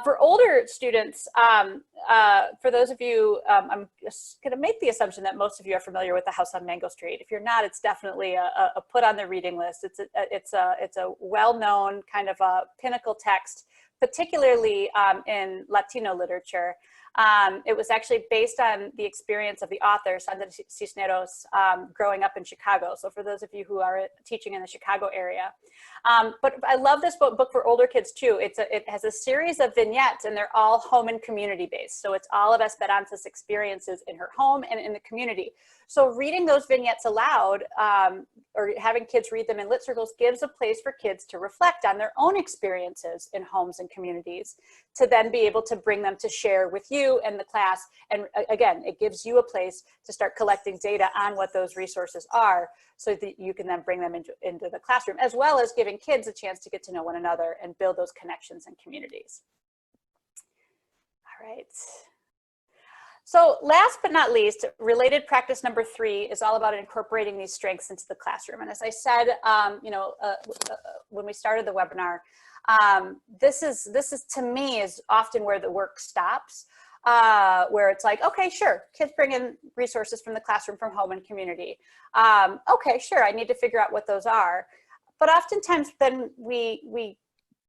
For older students, for those of you, I'm just going to make the assumption that most of you are familiar with The House on Mango Street. If you're not, it's definitely a put on the reading list. It's a well-known kind of a pinnacle text, particularly in Latino literature. It was actually based on the experience of the author, Sandra Cisneros, growing up in Chicago. So for those of you who are teaching in the Chicago area. But I love this book for older kids too. It has a series of vignettes, and they're all home and community based. So it's all of Esperanza's experiences in her home and in the community. So reading those vignettes aloud, or having kids read them in lit circles, gives a place for kids to reflect on their own experiences in homes and communities, to then be able to bring them to share with you and the class. And again, it gives you a place to start collecting data on what those resources are, so that you can then bring them into the classroom, as well as giving kids a chance to get to know one another and build those connections and communities. All right. So last but not least, related practice number 3 is all about incorporating these strengths into the classroom. And as I said, when we started the webinar, this is to me is often where the work stops, where it's like, okay, sure, kids bring in resources from the classroom, from home and community. Okay, sure, I need to figure out what those are. But oftentimes then we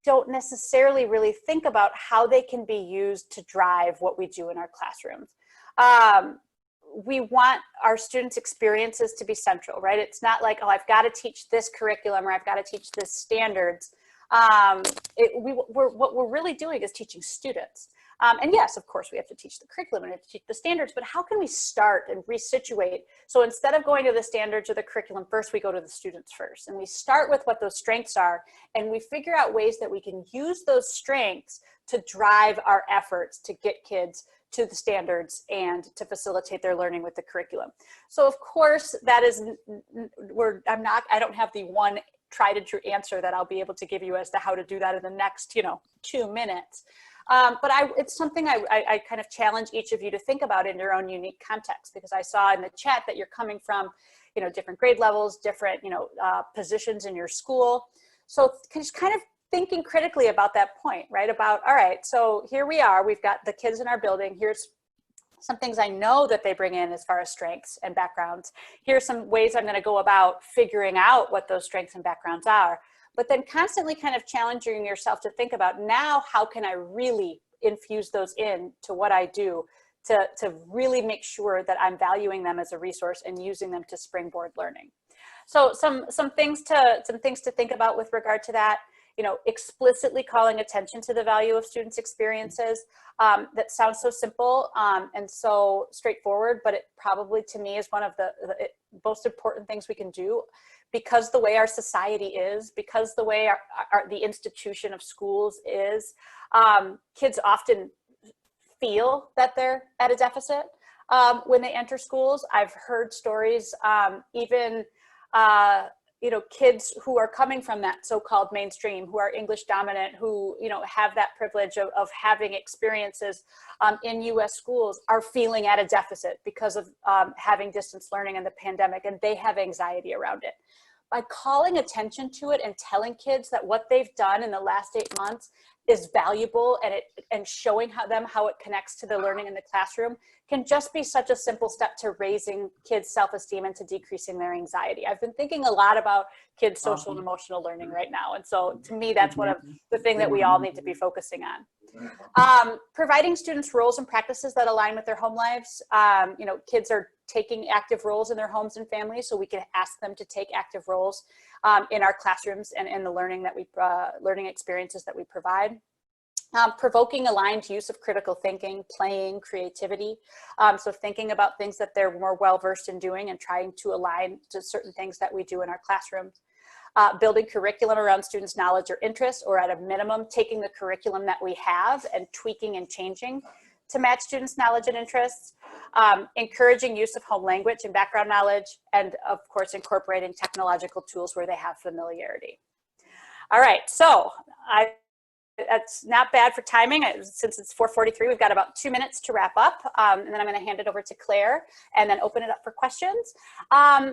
don't necessarily really think about how they can be used to drive what we do in our classrooms. We want our students' experiences to be central, right? It's not like, oh, I've got to teach this curriculum, or I've got to teach this standards. What we're really doing is teaching students. And yes, of course, we have to teach the curriculum and have to teach the standards, but how can we start and resituate? So instead of going to the standards or the curriculum first, we go to the students first. And we start with what those strengths are, and we figure out ways that we can use those strengths to drive our efforts to get kids to the standards and to facilitate their learning with the curriculum. So of course, that is, I don't have the one tried and true answer that I'll be able to give you as to how to do that in the next, 2 minutes. But it's something I kind of challenge each of you to think about in your own unique context, because I saw in the chat that you're coming from, different grade levels, different, positions in your school. So just kind of thinking critically about that point, right? About, all right, so here we are, we've got the kids in our building. Here's some things I know that they bring in as far as strengths and backgrounds. Here's some ways I'm going to go about figuring out what those strengths and backgrounds are. But then constantly kind of challenging yourself to think about, now how can I really infuse those in to what I do to really make sure that I'm valuing them as a resource and using them to springboard learning. So some things to think about with regard to that. Explicitly calling attention to the value of students' experiences. That sounds so simple and so straightforward, but it probably to me is one of most important things we can do, because the way our society is, because the way the institution of schools is, kids often feel that they're at a deficit when they enter schools. I've heard stories, even kids who are coming from that so-called mainstream, who are English dominant, who, have that privilege of having experiences in US schools, are feeling at a deficit because of having distance learning and the pandemic, and they have anxiety around it. By calling attention to it and telling kids that what they've done in the last 8 months is valuable, and showing them how it connects to the learning in the classroom, can just be such a simple step to raising kids' self-esteem and to decreasing their anxiety. I've been thinking a lot about kids' social and emotional learning right now. And so to me, that's one of the things that we all need to be focusing on. Providing students roles and practices that align with their home lives. Kids are taking active roles in their homes and families, so we can ask them to take active roles in our classrooms and in the learning experiences that we provide. Provoking aligned use of critical thinking, playing, creativity. So thinking about things that they're more well-versed in doing and trying to align to certain things that we do in our classrooms. Building curriculum around students' knowledge or interest, or at a minimum, taking the curriculum that we have and tweaking and changing to match students' knowledge and interests. Encouraging use of home language and background knowledge, and of course, incorporating technological tools where they have familiarity. All right, so that's not bad for timing. Since it's 4:43, we've got about 2 minutes to wrap up, and then I'm going to hand it over to Claire and then open it up for questions.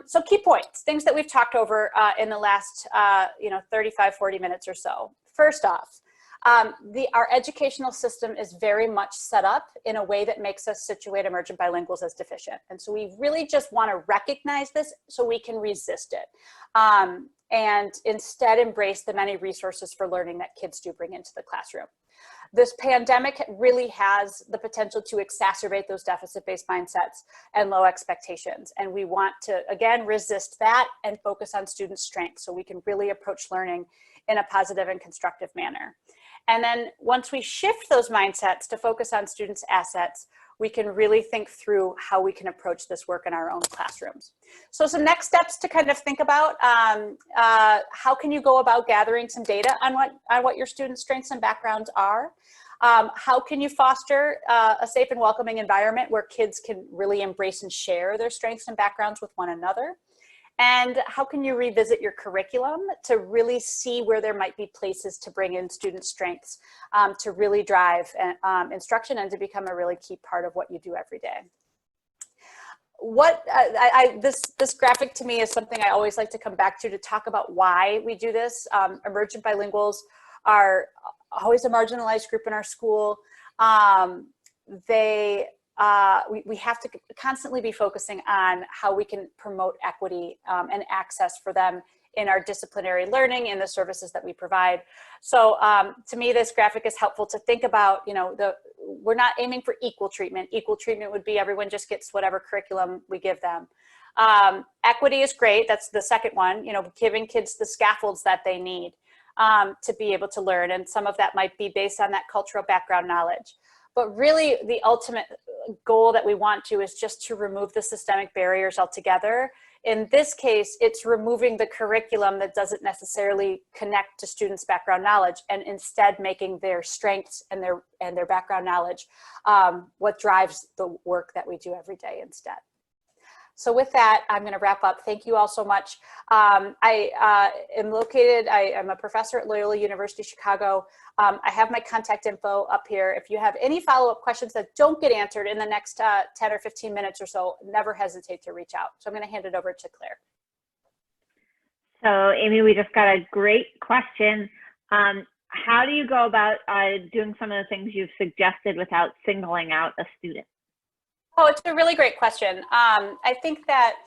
So key points, things that we've talked over in the last 35, 40 minutes or so. First off, our educational system is very much set up in a way that makes us situate emergent bilinguals as deficient. And so we really just want to recognize this so we can resist it. And instead embrace the many resources for learning that kids do bring into the classroom. This pandemic really has the potential to exacerbate those deficit-based mindsets and low expectations. And we want to, again, resist that and focus on student strengths so we can really approach learning in a positive and constructive manner. And then once we shift those mindsets to focus on students' assets, we can really think through how we can approach this work in our own classrooms. So some next steps to kind of think about, how can you go about gathering some data on what your students' strengths and backgrounds are? How can you foster a safe and welcoming environment where kids can really embrace and share their strengths and backgrounds with one another? And how can you revisit your curriculum to really see where there might be places to bring in student strengths to really drive instruction and to become a really key part of what you do every day? This graphic to me is something I always like to come back to talk about why we do this. Emergent bilinguals are always a marginalized group in our school. We have to constantly be focusing on how we can promote equity and access for them in our disciplinary learning and the services that we provide. So to me, this graphic is helpful to think about, we're not aiming for equal treatment. Equal treatment would be everyone just gets whatever curriculum we give them. Equity is great. That's the second one, giving kids the scaffolds that they need to be able to learn. And some of that might be based on that cultural background knowledge. But really, the ultimate goal that we want to is just to remove the systemic barriers altogether. In this case, it's removing the curriculum that doesn't necessarily connect to students' background knowledge, and instead making their strengths and their background knowledge what drives the work that we do every day instead. So with that, I'm going to wrap up. Thank you all so much. I'm a professor at Loyola University Chicago. I have my contact info up here. If you have any follow-up questions that don't get answered in the next 10 or 15 minutes or so, never hesitate to reach out. So I'm going to hand it over to Claire. So Amy, we just got a great question. How do you go about doing some of the things you've suggested without singling out a student? Oh, it's a really great question. I think that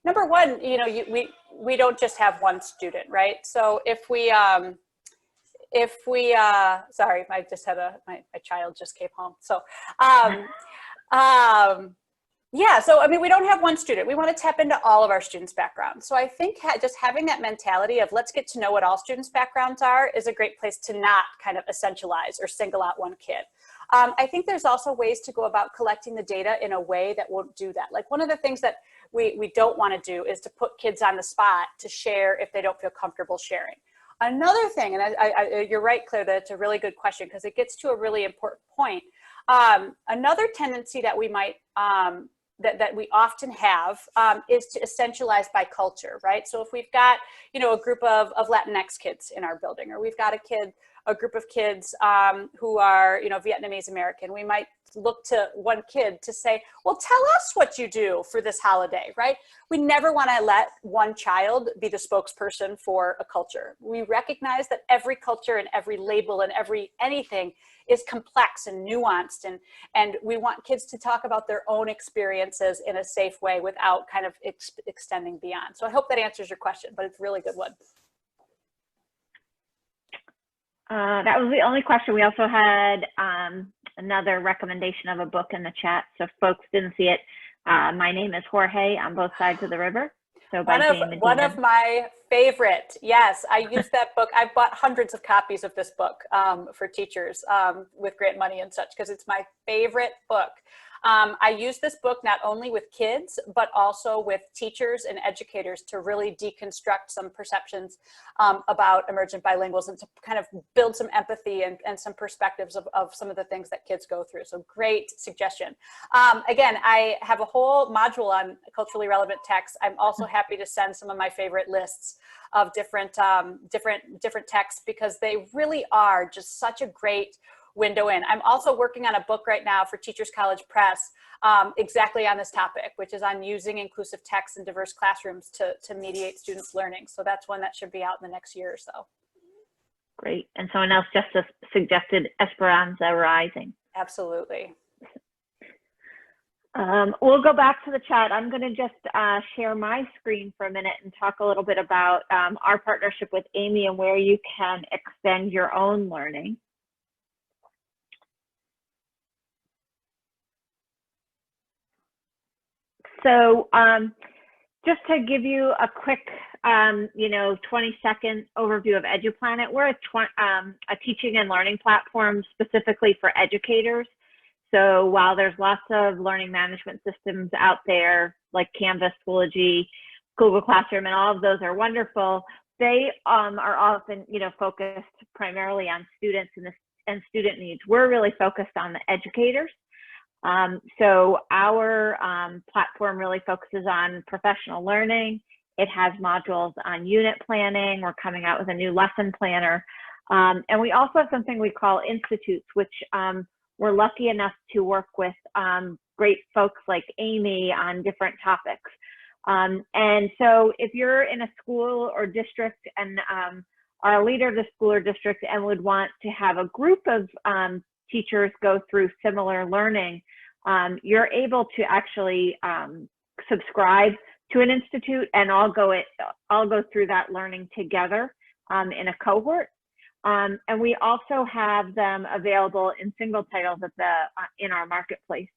number one, we don't just have one student, right? So if we sorry, I just had my child just came home. So yeah, so I mean, we don't have one student. We want to tap into all of our students' backgrounds. So I think just having that mentality of let's get to know what all students' backgrounds are is a great place to not kind of essentialize or single out one kid. I think there's also ways to go about collecting the data in a way that won't do that. Like one of the things that we don't want to do is to put kids on the spot to share if they don't feel comfortable sharing. Another thing, and you're right, Claire, that it's a really good question because it gets to a really important point. Another tendency that we might, that we often have is to essentialize by culture, right? So if we've got, you know, a group of Latinx kids in our building, or we've got a group of kids who are, you know, Vietnamese American, we might look to one kid to say, well, tell us what you do for this holiday, right? We never want to let one child be the spokesperson for a culture. We recognize that every culture and every label and anything is complex and nuanced, and we want kids to talk about their own experiences in a safe way without kind of extending beyond. So I hope that answers your question, but it's a really good one. That was the only question. We also had another recommendation of a book in the chat. So if folks didn't see it, My Name is Jorge on Both Sides of the River. So by one of my favorite. Yes, I use that book. I've bought hundreds of copies of this book for teachers with grant money and such, because it's my favorite book. I use this book not only with kids, but also with teachers and educators to really deconstruct some perceptions about emergent bilinguals and to kind of build some empathy and some perspectives of some of the things that kids go through. So great suggestion. Again, I have a whole module on culturally relevant texts. I'm also happy to send some of my favorite lists of different texts, because they really are just such a great window in. I'm also working on a book right now for Teachers College Press exactly on this topic, which is on using inclusive text in diverse classrooms to mediate students' learning. So that's one that should be out in the next year or so. Great. And someone else just suggested Esperanza Rising. Absolutely. We'll go back to the chat. I'm going to just share my screen for a minute and talk a little bit about our partnership with Amy and where you can extend your own learning. So just to give you a quick, 20-second overview of Eduplanet, we're a teaching and learning platform specifically for educators. So while there's lots of learning management systems out there like Canvas, Schoology, Google Classroom, and all of those are wonderful, they are often, focused primarily on students and student needs. We're really focused on the educators. So our platform really focuses on professional learning. It has modules on unit planning. We're coming out with a new lesson planner. And we also have something we call institutes, which we're lucky enough to work with great folks like Amy on different topics. And so if you're in a school or district and are a leader of the school or district and would want to have a group of teachers go through similar learning, you're able to actually subscribe to an institute and all go through that learning together in a cohort. And we also have them available in single titles in our marketplace.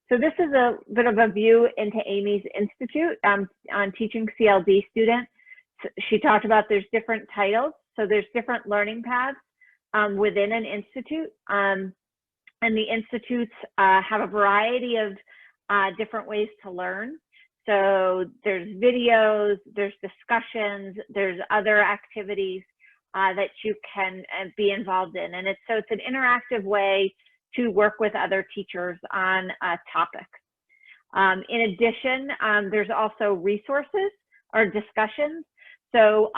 So this is a bit of a view into Amy's institute on teaching CLD students. She talked about there's different titles. So there's different learning paths within an institute. And the institutes have a variety of different ways to learn. So there's videos, there's discussions, there's other activities that you can be involved in. And so it's an interactive way to work with other teachers on a topic. In addition, there's also resources or discussions. So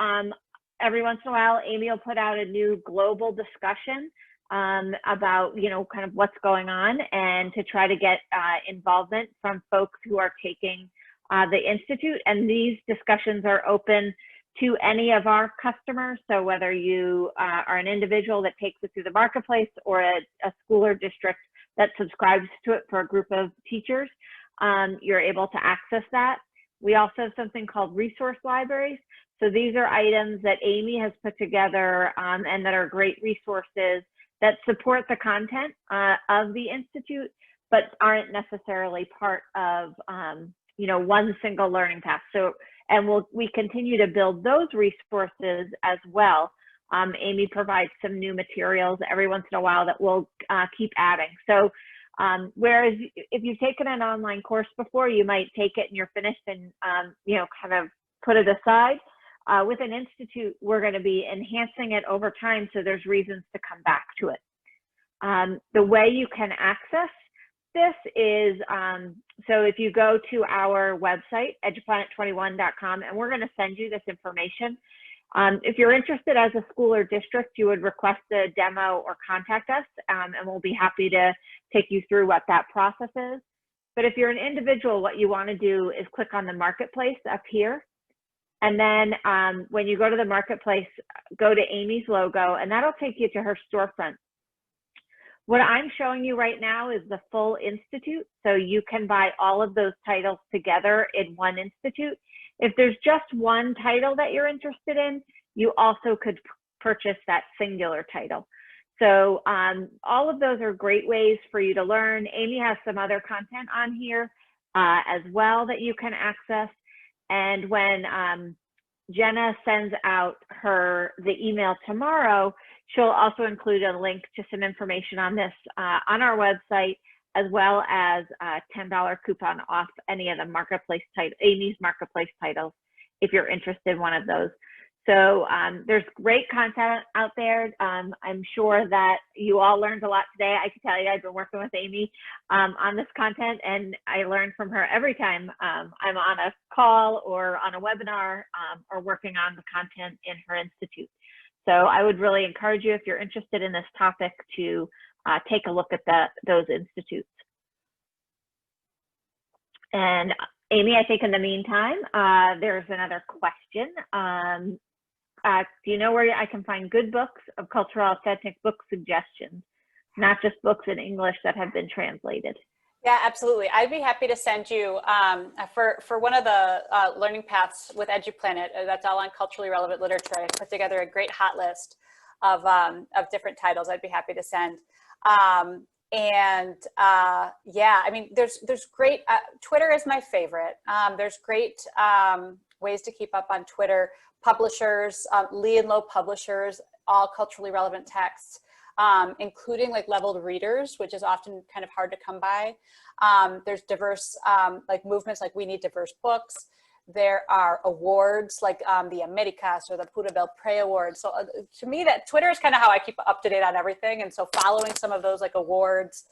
every once in a while, Amy will put out a new global discussion about, kind of what's going on, and to try to get involvement from folks who are taking the institute. And these discussions are open to any of our customers. So whether you are an individual that takes it through the marketplace or a school or district that subscribes to it for a group of teachers, you're able to access that. We also have something called resource libraries. So these are items that Amy has put together and that are great resources that support the content of the institute, but aren't necessarily part of one single learning path. So, and we continue to build those resources as well. Amy provides some new materials every once in a while that we'll keep adding. So whereas if you've taken an online course before, you might take it and you're finished and, you know, kind of put it aside. With an institute, we're going to be enhancing it over time, so there's reasons to come back to it. The way you can access this is, so if you go to our website, eduplanet21.com, and we're going to send you this information. If you're interested as a school or district, you would request a demo or contact us, and we'll be happy to take you through what that process is. But if you're an individual, what you want to do is click on the marketplace up here. And then when you go to the marketplace, go to Amy's logo, and that'll take you to her storefront. What I'm showing you right now is the full institute, so you can buy all of those titles together in one institute. If there's just one title that you're interested in, you also could purchase that singular title. So all of those are great ways for you to learn. Amy has some other content on here as well that you can access. And when Jenna sends out the email tomorrow, she'll also include a link to some information on this on our website, as well as a $10 coupon off any of the marketplace Amy's marketplace titles, if you're interested in one of those. So there's great content out there. I'm sure that you all learned a lot today. I can tell you, I've been working with Amy on this content, and I learn from her every time I'm on a call or on a webinar or working on the content in her institute. So I would really encourage you, if you're interested in this topic, to take a look at those institutes. And Amy, I think in the meantime, there's another question. Do you know where I can find good books of cultural authentic book suggestions, not just books in English that have been translated? Yeah, absolutely. I'd be happy to send you for one of the learning paths with Eduplanet. That's all on culturally relevant literature. I put together a great hot list of different titles. I'd be happy to send. Yeah, I mean, there's great. Twitter is my favorite. There's great ways to keep up on Twitter. Publishers, Lee and Low publishers, all culturally relevant texts. Including like leveled readers, which is often kind of hard to come by. There's diverse like movements, like We Need Diverse Books. There are awards like the Americas or the Pura del Pre Award. So to me, that Twitter is kind of how I keep up to date on everything. And so following some of those like awards,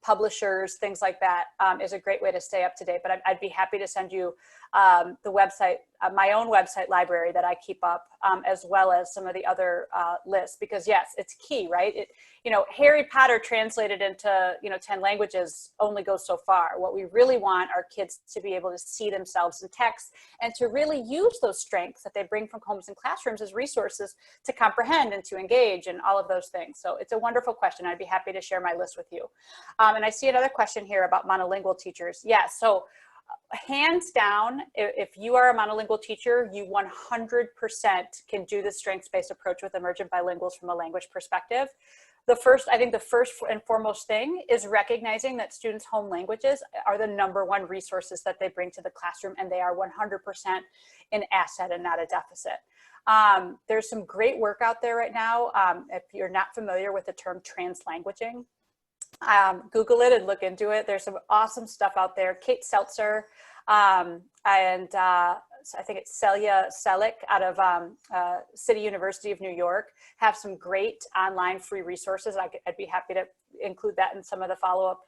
publishers, things like that is a great way to stay up to date. But I'd be happy to send you the website, my own website library that I keep up, as well as some of the other lists, because yes, it's key, right? You know, Harry Potter translated into, 10 languages only goes so far. What we really want are kids to be able to see themselves in text and to really use those strengths that they bring from homes and classrooms as resources to comprehend and to engage and all of those things. So it's a wonderful question. I'd be happy to share my list with you. And I see another question here about monolingual teachers. Yes, so hands down, if you are a monolingual teacher, you 100% can do the strengths-based approach with emergent bilinguals from a language perspective. I think the first and foremost thing is recognizing that students' home languages are the #1 resources that they bring to the classroom, and they are 100% an asset and not a deficit. There's some great work out there right now. If you're not familiar with the term translanguaging, Google it and look into it. There's some awesome stuff out there. Kate Seltzer and I think it's Celia Selick out of City University of New York have some great online free resources. I'd be happy to include that in some of the follow-up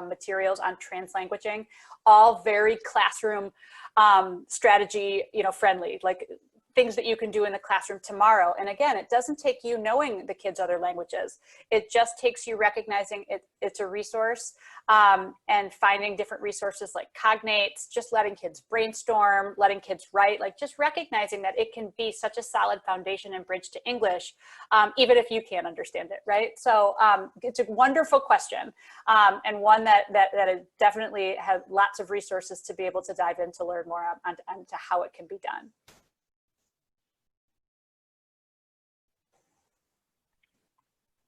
materials on translanguaging, all very classroom strategy, friendly, like things that you can do in the classroom tomorrow. And again, it doesn't take you knowing the kids' other languages. It just takes you recognizing it's a resource and finding different resources like cognates, just letting kids brainstorm, letting kids write, like just recognizing that it can be such a solid foundation and bridge to English, even if you can't understand it, right? So it's a wonderful question, and one that definitely has lots of resources to be able to dive in to learn more on to how it can be done.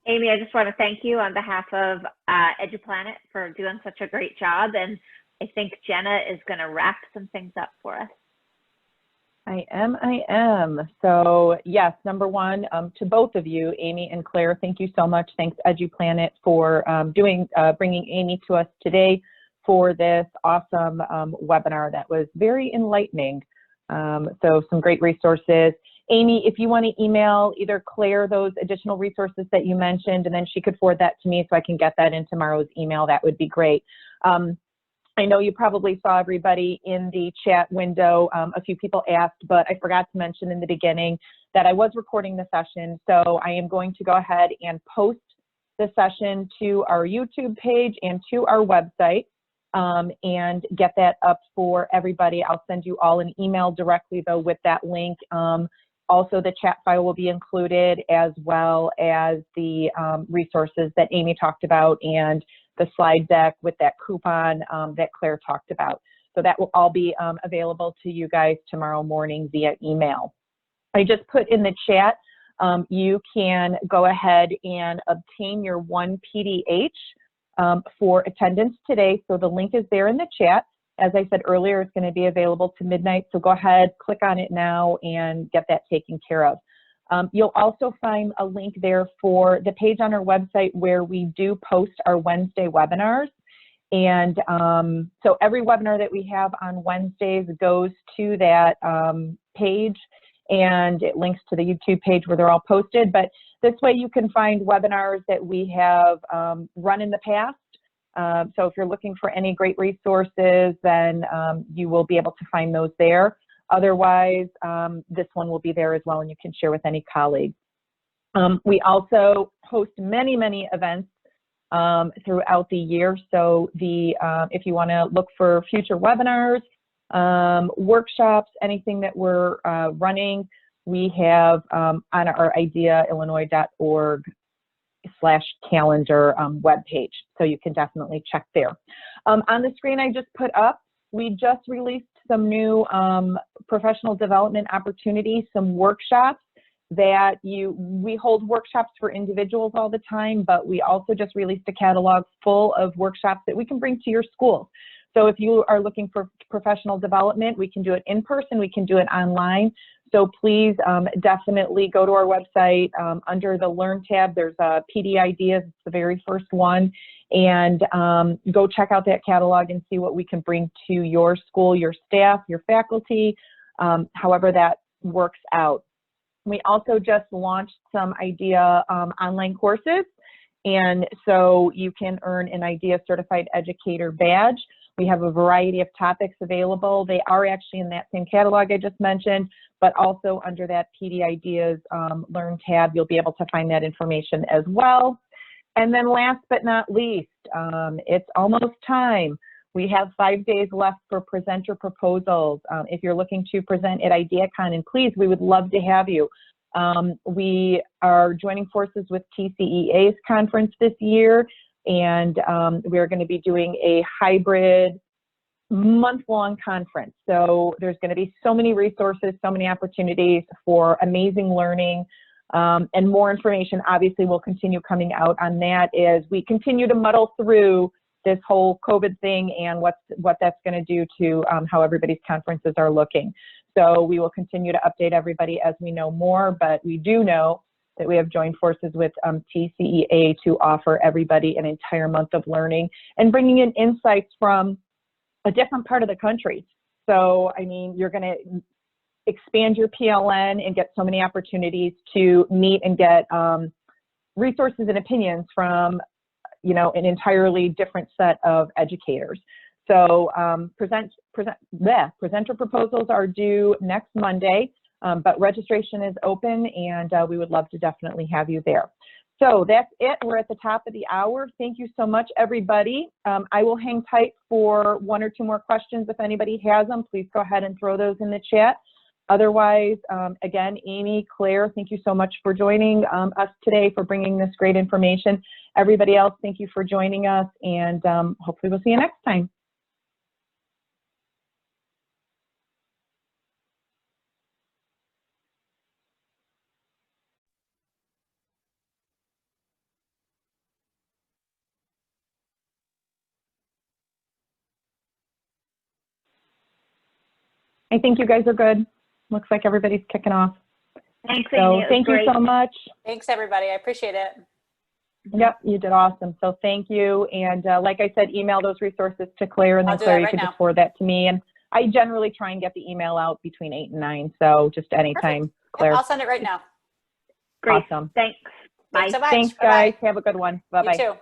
Amy, I just want to thank you on behalf of Eduplanet for doing such a great job. And I think Jenna is going to wrap some things up for us. I am. So yes, number one, to both of you, Amy and Claire, thank you so much. Thanks Eduplanet for bringing Amy to us today for this awesome webinar that was very enlightening. So some great resources. Amy, if you want to email either Claire those additional resources that you mentioned, and then she could forward that to me so I can get that in tomorrow's email, that would be great. I know you probably saw everybody in the chat window. A few people asked, but I forgot to mention in the beginning that I was recording the session. So I am going to go ahead and post the session to our YouTube page and to our website and get that up for everybody. I'll send you all an email directly though with that link. Also, the chat file will be included, as well as the resources that Amy talked about and the slide deck with that coupon that Claire talked about. So that will all be available to you guys tomorrow morning via email. I just put in the chat, you can go ahead and obtain your 1 PDH for attendance today. So the link is there in the chat. As I said earlier, it's going to be available to midnight. So go ahead, click on it now and get that taken care of. You'll also find a link there for the page on our website where we do post our Wednesday webinars. And so every webinar that we have on Wednesdays goes to that page, and it links to the YouTube page where they're all posted. But this way you can find webinars that we have run in the past. So if you're looking for any great resources, then you will be able to find those there. Otherwise, this one will be there as well, and you can share with any colleagues. We also host many, many events throughout the year. So if you want to look for future webinars, workshops, anything that we're running, we have on our ideaillinois.org/calendar webpage. So you can definitely check there. On the screen I just put up, we just released some new professional development opportunities, some workshops that we hold workshops for individuals all the time, but we also just released a catalog full of workshops that we can bring to your schools. So if you are looking for professional development, we can do it in person, we can do it online. So please definitely go to our website. Under the Learn tab, there's a PD Ideas, it's the very first one, and go check out that catalog and see what we can bring to your school, your staff, your faculty, however that works out. We also just launched some IDEA online courses, and so you can earn an IDEA Certified Educator badge. We have a variety of topics available. They are actually in that same catalog I just mentioned, but also under that PD Ideas Learn tab, you'll be able to find that information as well. And then last but not least, it's almost time. We have 5 days left for presenter proposals. If you're looking to present at IdeaCon, and please, we would love to have you. We are joining forces with TCEA's conference this year, and we're going to be doing a hybrid month-long conference. So there's going to be so many resources, so many opportunities for amazing learning, and more information obviously will continue coming out on that as we continue to muddle through this whole COVID thing and what that's going to do to how everybody's conferences are looking. So we will continue to update everybody as we know more, but we do know that we have joined forces with TCEA to offer everybody an entire month of learning and bringing in insights from a different part of the country. So, I mean, you're going to expand your PLN and get so many opportunities to meet and get resources and opinions from, you know, an entirely different set of educators. So presenter proposals are due next Monday, but registration is open, and we would love to definitely have you there. So that's it. We're at the top of the hour. Thank you so much, everybody. I will hang tight for 1 or 2 more questions. If anybody has them, please go ahead and throw those in the chat. Otherwise, again, Amy, Claire, thank you so much for joining us today, for bringing this great information. Everybody else, thank you for joining us, and hopefully we'll see you next time. I think you guys are good. looks like everybody's kicking off. Thanks, So Amy. It was thank you great. so much. Thanks, everybody. I appreciate it. Yep, you did awesome. So thank you. And like I said, email those resources to Claire, and then I'll do Claire, that you right can now. just forward that to me. And I generally try and get the email out between 8 and 9. So just anytime, Perfect. Claire. Yep, I'll send it right now. Great. Awesome. Thanks. Bye. Thanks so much. Thanks, Bye-bye. guys. Have a good one. Bye-bye. You too.